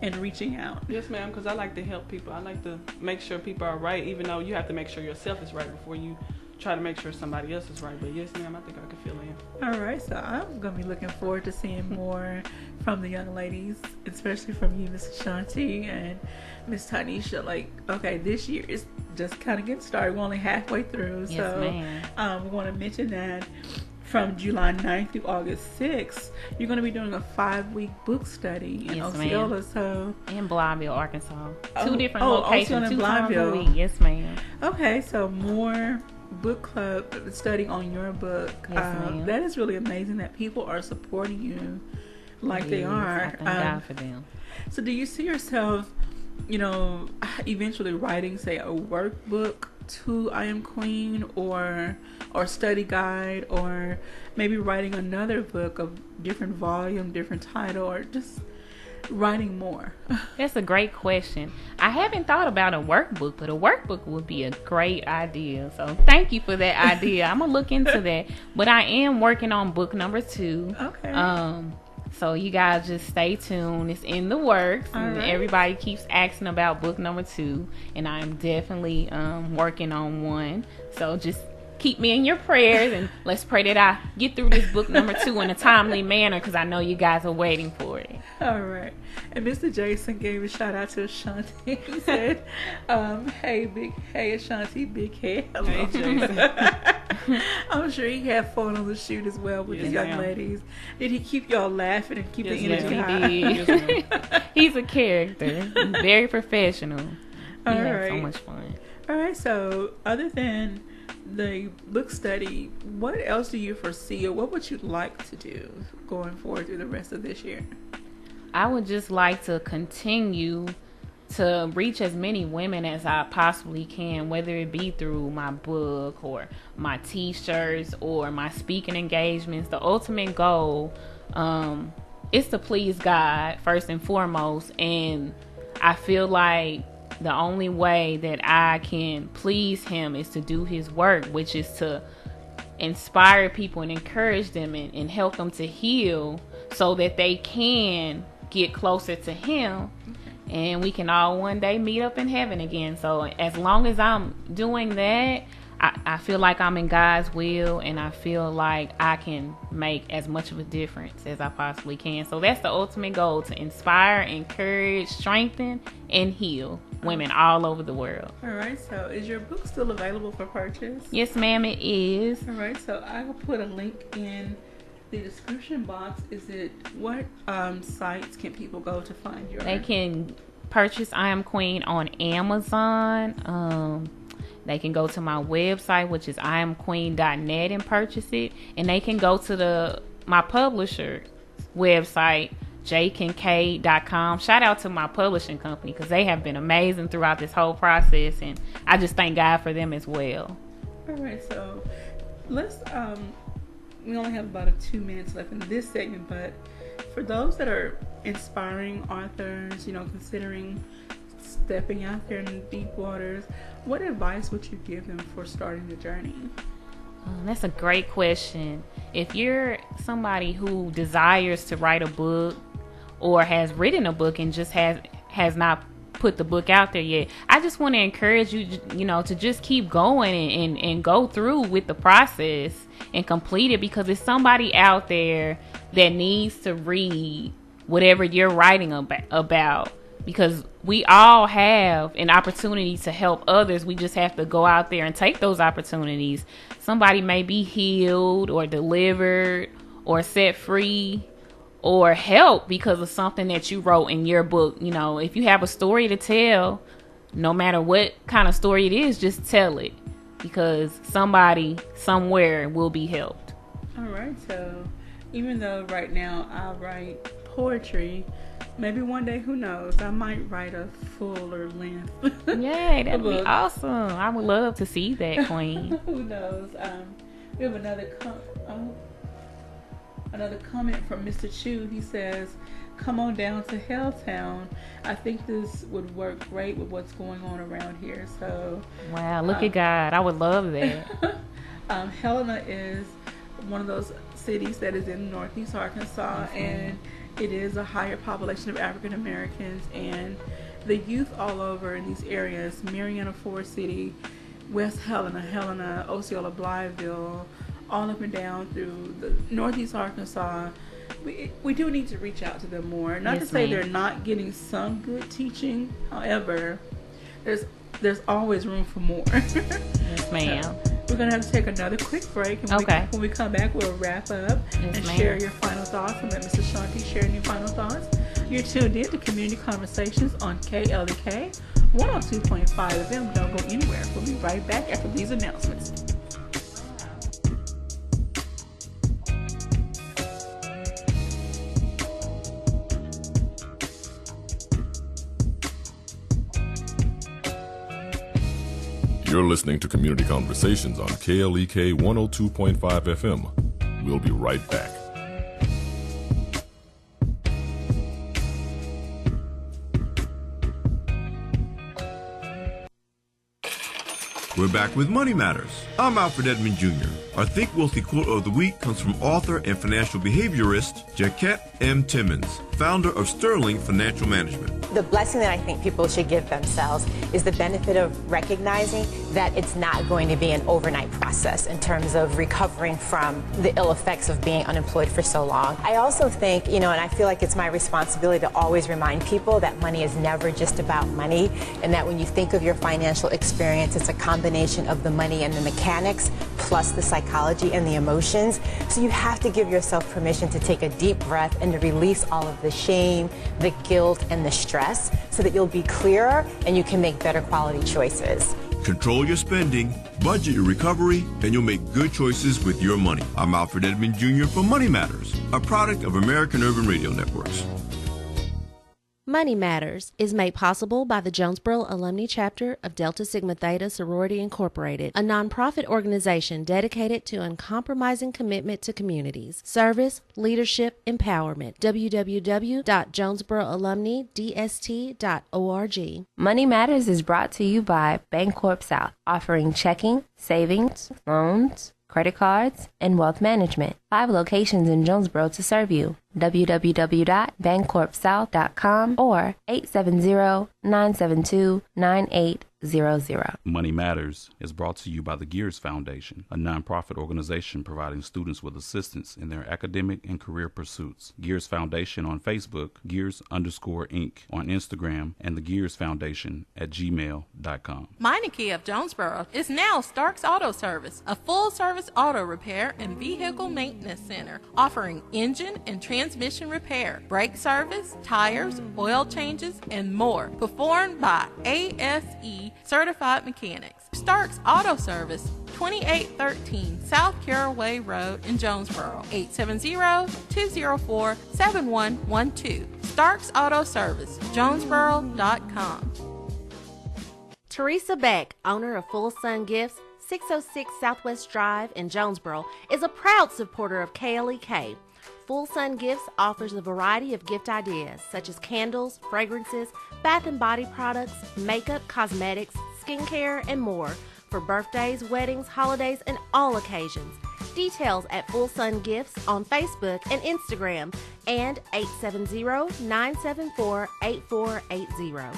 and reaching out? Yes, ma'am, because I like to help people. I like to make sure people are right, even though you have to make sure yourself is right before you try to make sure somebody else is right. But yes, ma'am, I think I can fill in. All right, so I'm going to be looking forward to seeing more from the young ladies, especially from you, Miss Ashanti and Miss Tyneisha. Like, okay, this year is just kind of getting started. We're only halfway through. Yes, so ma'am. we want to mention that from July 9th through August 6th, you're going to be doing a 5-week book study in Osceola. So in Blytheville, Arkansas. Two different locations, 2 times a week. Yes, ma'am. Okay, so more book club study on your book. Yes, ma'am. That is really amazing that people are supporting you like they are. I thank God for them. So do you see yourself, eventually writing, say, a workbook to I Am Queen, or study guide, or maybe writing another book of different volume, different title, or just writing more? That's a great question. I haven't thought about a workbook, but a workbook would be a great idea. So thank you for that idea. I'm gonna look into that. But I am working on book number 2. Okay. So you guys just stay tuned. It's in the works. And everybody keeps asking about book number 2, and I'm definitely working on one. So just keep me in your prayers, and let's pray that I get through this book number 2 in a timely manner, because I know you guys are waiting for it. All right. And Mr. Jason gave a shout out to Ashanti. He said, hey Ashanti, big head. Hello. Hey, Jason. I'm sure he had fun on the shoot as well with the young ladies. Did he keep y'all laughing and keep the energy high? He did. He's a character. Very professional. He had so much fun. All right, so other than the book study, what else do you foresee, or what would you like to do going forward through the rest of this year? I would just like to continue to reach as many women as I possibly can, whether it be through my book or my t-shirts or my speaking engagements. The ultimate goal is to please God first and foremost, and I feel like the only way that I can please him is to do his work, which is to inspire people and encourage them and help them to heal so that they can get closer to him, and we can all one day meet up in heaven again. So as long as I'm doing that, I feel like I'm in God's will, and I feel like I can make as much of a difference as I possibly can. So that's the ultimate goal, to inspire, encourage, strengthen, and heal women all over the world. All right, so is your book still available for purchase? Yes, ma'am, it is. All right, so I will put a link in the description box. Is it, what sites can people go to find your? They can purchase I Am Queen on Amazon. They can go to my website, which is iamqueen.net, and purchase it. And they can go to my publisher website, jkincaid.com. Shout out to my publishing company, because they have been amazing throughout this whole process, and I just thank God for them as well. All right, so let's we only have about 2 minutes left in this segment, but for those that are inspiring authors, considering stepping out there in deep waters, what advice would you give them for starting the journey? That's a great question. If you're somebody who desires to write a book or has written a book and just has not put the book out there yet, I just want to encourage you, to just keep going and go through with the process and complete it, because there's somebody out there that needs to read whatever you're writing about. Because we all have an opportunity to help others. We just have to go out there and take those opportunities. Somebody may be healed or delivered or set free or helped because of something that you wrote in your book. If you have a story to tell, no matter what kind of story it is, just tell it, because somebody somewhere will be helped. All right, so even though right now I write poetry, maybe one day, who knows, I might write a fuller length. Yay, that'd be awesome. I would love to see that, Queen. Who knows? We have another comment from Mr. Chu. He says, come on down to Helltown. I think this would work great with what's going on around here. So, wow, look at God. I would love that. Helena is one of those cities that is in Northeast Arkansas, and it is a higher population of African Americans, and the youth all over in these areas, Marianna, Forest City, West Helena, Osceola, Blytheville, all up and down through the Northeast Arkansas. We do need to reach out to them more. Not to say they're not getting some good teaching. However, there's always room for more. Yes, ma'am. We're going to have to take another quick break. And when we come back, we'll wrap up and share your final thoughts, and let Mr. Shanti share your final thoughts. You're tuned in to Community Conversations on KLEK 102.5 FM. Don't go anywhere. We'll be right back after these announcements. You're listening to Community Conversations on KLEK 102.5 FM. We'll be right back. We're back with Money Matters. I'm Alfred Edmond Jr. Our Think Wealthy quote of the week comes from author and financial behaviorist Jaquette M. Timmons, founder of Sterling Financial Management. The blessing that I think people should give themselves is the benefit of recognizing that it's not going to be an overnight process in terms of recovering from the ill effects of being unemployed for so long. I also think, and I feel like it's my responsibility to always remind people that money is never just about money, and that when you think of your financial experience, it's a combination of the money and the mechanics, plus the psychology and the emotions. So you have to give yourself permission to take a deep breath and to release all of the shame, the guilt, and the stress so that you'll be clearer and you can make better quality choices. Control your spending, budget your recovery, and you'll make good choices with your money. I'm Alfred Edmond Jr. for Money Matters, a product of American Urban Radio Networks. Money Matters is made possible by the Jonesboro Alumni Chapter of Delta Sigma Theta Sorority Incorporated, a nonprofit organization dedicated to uncompromising commitment to communities, service, leadership, empowerment. www.jonesboroalumnidst.org. Money Matters is brought to you by Bancorp South, offering checking, savings, loans, credit cards, and wealth management. 5 locations in Jonesboro to serve you. www.bancorpsouth.com or 870-972-9800. Money Matters is brought to you by the Gears Foundation, a nonprofit organization providing students with assistance in their academic and career pursuits. Gears Foundation on Facebook, Gears_Inc. on Instagram, and the Gears Foundation at gmail.com. Meineke of Jonesboro is now Starks Auto Service, a full-service auto repair and vehicle maintenance center, offering engine and transmission repair, brake service, tires, oil changes, and more, performed by ASE certified mechanics. Starks Auto Service, 2813 South Caraway Road in Jonesboro, 870-204-7112. Starks Auto Service, Jonesboro.com. Teresa Beck, owner of Full Sun Gifts, 606 Southwest Drive in Jonesboro, is a proud supporter of KLEK. Full Sun Gifts offers a variety of gift ideas such as candles, fragrances, bath and body products, makeup, cosmetics, skincare, and more for birthdays, weddings, holidays, and all occasions. Details at Full Sun Gifts on Facebook and Instagram and 870-974-8480.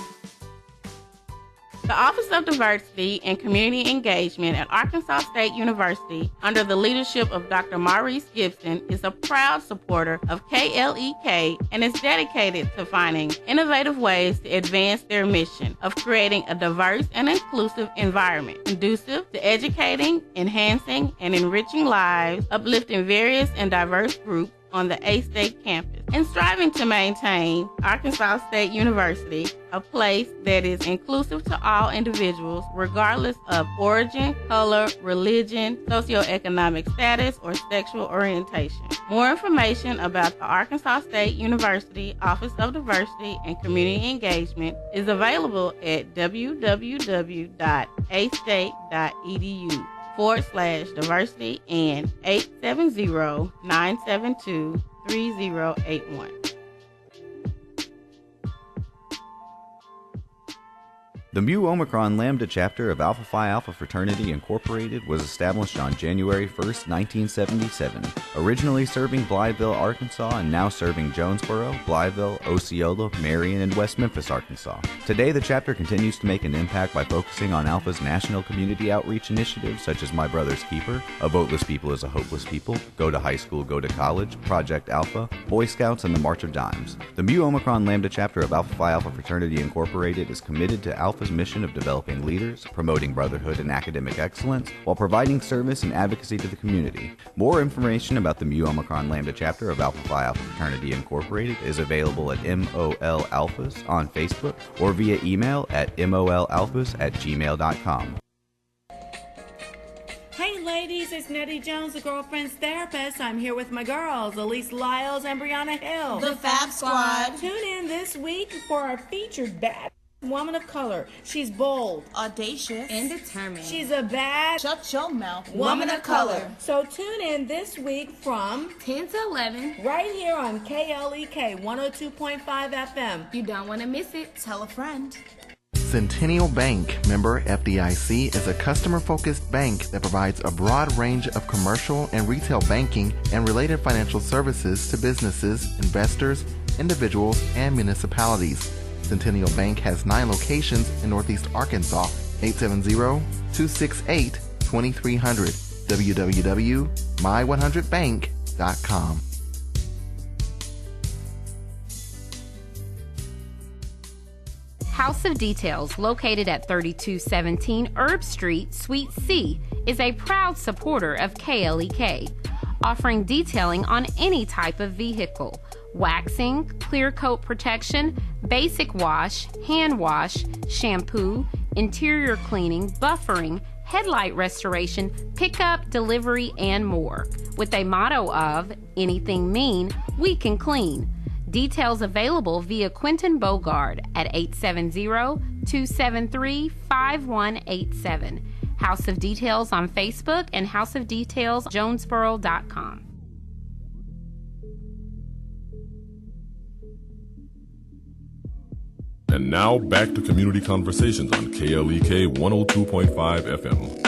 The Office of Diversity and Community Engagement at Arkansas State University, under the leadership of Dr. Maurice Gibson, is a proud supporter of KLEK and is dedicated to finding innovative ways to advance their mission of creating a diverse and inclusive environment, conducive to educating, enhancing, and enriching lives, uplifting various and diverse groups on the A-State campus, and striving to maintain Arkansas State University a place that is inclusive to all individuals, regardless of origin, color, religion, socioeconomic status, or sexual orientation. More information about the Arkansas State University Office of Diversity and Community Engagement is available at www.astate.edu/diversity and 870-972-3081. The Mu Omicron Lambda chapter of Alpha Phi Alpha Fraternity Incorporated was established on January 1st, 1977, originally serving Blytheville, Arkansas, and now serving Jonesboro, Blytheville, Osceola, Marion, and West Memphis, Arkansas. Today, the chapter continues to make an impact by focusing on Alpha's national community outreach initiatives such as My Brother's Keeper, A Voteless People is a Hopeless People, Go to High School, Go to College, Project Alpha, Boy Scouts, and the March of Dimes. The Mu Omicron Lambda chapter of Alpha Phi Alpha Fraternity Incorporated is committed to Alpha's mission of developing leaders, promoting brotherhood and academic excellence, while providing service and advocacy to the community. More information about the Mu Omicron Lambda chapter of Alpha Phi Alpha Fraternity Incorporated is available at MOL Alphas on Facebook or via email at molalphas@gmail.com. Hey ladies, it's Nettie Jones, the girlfriend's therapist. I'm here with my girls, Elise Lyles and Brianna Hill. The Fab Squad. Tune in this week for our featured bad woman of color. She's bold, audacious, and determined. She's a bad, shut your mouth, woman of color. So tune in this week from 10 to 11 right here on KLEK 102.5 FM. You don't want to miss it. Tell a friend. Centennial Bank, member FDIC, is a customer-focused bank that provides a broad range of commercial and retail banking and related financial services to businesses, investors, individuals, and municipalities. Centennial Bank has 9 locations in Northeast Arkansas. 870-268-2300. www.my100bank.com. House of Details, located at 3217 Herb Street, Suite C, is a proud supporter of KLEK, offering detailing on any type of vehicle: waxing, clear coat protection, basic wash, hand wash, shampoo, interior cleaning, buffering, headlight restoration, pickup, delivery, and more. With a motto of, anything mean, we can clean. Details available via Quentin Bogard at 870-273-5187. House of Details on Facebook and houseofdetailsjonesboro.com. And now back to Community Conversations on KLEK 102.5 FM.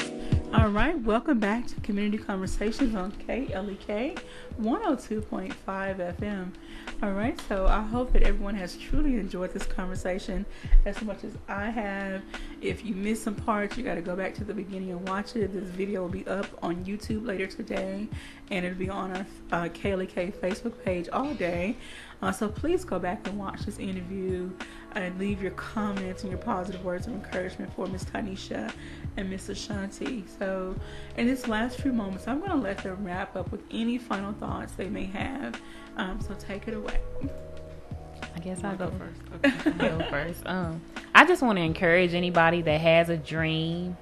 All right, welcome back to Community Conversations on KLEK 102.5 FM. All right, so I hope that everyone has truly enjoyed this conversation as much as I have. If you missed some parts, you got to go back to the beginning and watch it. This video will be up on YouTube later today, and it'll be on our KLEK Facebook page all day. So please go back and watch this interview and leave your comments and your positive words of encouragement for Miss Tyneisha and Miss Ashanti. So in this last few moments, I'm going to let them wrap up with any final thoughts they may have. So take it away. I guess I'll go first. Okay, I'll go first. I just want to encourage anybody that has a dream,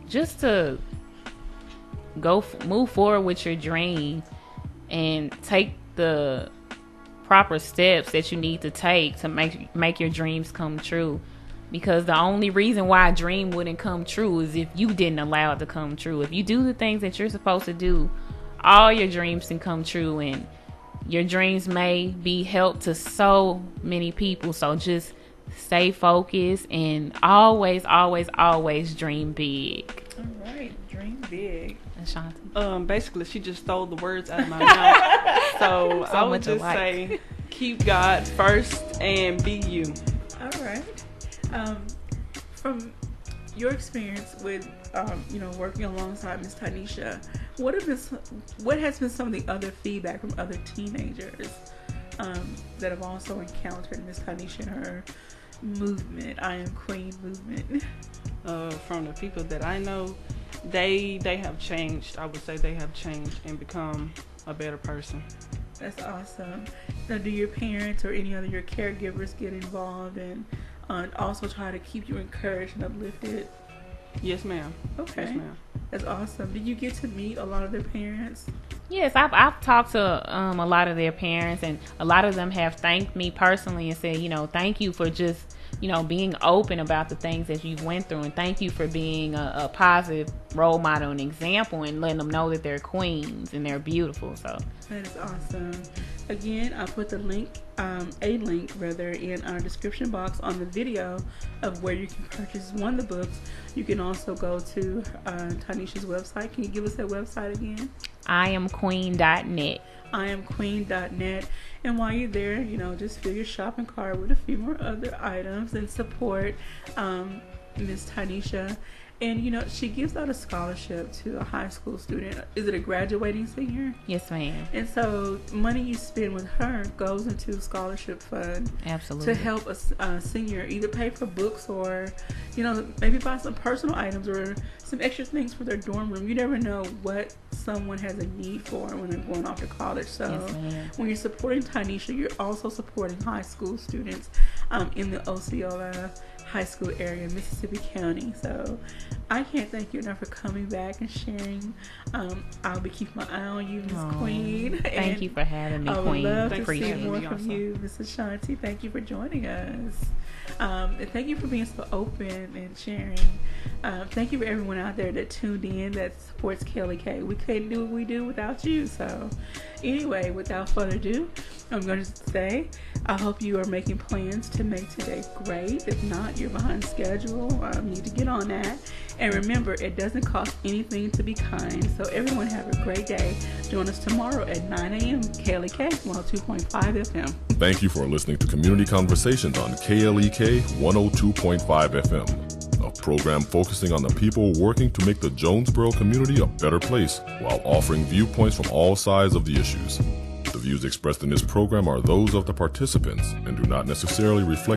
just to move forward with your dream and take the proper steps that you need to take to make your dreams come true. Because the only reason why a dream wouldn't come true is if you didn't allow it to come true. If you do the things that you're supposed to do, all your dreams can come true, and your dreams may be help to so many people. So just stay focused and always, always, always dream big. All right, dream big. Ashanti. Basically, she just stole the words out of my mouth. So I would just say, keep God first and be you. All right. From your experience with, working alongside Miss Tyneisha, what has been some of the other feedback from other teenagers that have also encountered Miss Tyneisha and her movement, I Am Queen movement? From the people that I know, they have changed. I would say they have changed and become a better person. That's awesome. Now, do your parents or any other your caregivers get involved and also try to keep you encouraged and uplifted? Yes, ma'am. Okay. Yes, ma'am. That's awesome. Did you get to meet a lot of their parents? Yes, I've talked to a lot of their parents, and a lot of them have thanked me personally and said, thank you for just, being open about the things that you've went through, and thank you for being a positive role model and example, and letting them know that they're queens and they're beautiful. So that is awesome. Again, I'll put the link, in our description box on the video of where you can purchase one of the books. You can also go to Tyneisha's website. Can you give us that website again? IamQueen.net. IamQueen.net. And while you're there, just fill your shopping cart with a few more other items and support Miss Tyneisha. And, she gives out a scholarship to a high school student. Is it a graduating senior? Yes, ma'am. And so money you spend with her goes into a scholarship fund. Absolutely. To help a senior either pay for books or, maybe buy some personal items or some extra things for their dorm room. You never know what someone has a need for when they're going off to college. So when you're supporting Tyneisha, you're also supporting high school students in the Osceola high school area in Mississippi County. So I can't thank you enough for coming back and sharing. I'll be keeping my eye on you, Miss Queen. Thank you for having me, I would Queen. love to see more from you, Miss Ashanti. Thank you for joining us. And thank you for being so open and sharing. Thank you for everyone out there that tuned in, that supports KLEK. We couldn't do what we do without you. So anyway, without further ado, I'm going to say I hope you are making plans to make today great. If not, you're behind schedule. You need to get on that. And remember, it doesn't cost anything to be kind. So everyone have a great day. Join us tomorrow at 9 a.m. KLEK 102.5 FM. Thank you for listening to Community Conversations on KLEK 102.5 FM, a program focusing on the people working to make the Jonesboro community a better place while offering viewpoints from all sides of the issues. The views expressed in this program are those of the participants and do not necessarily reflect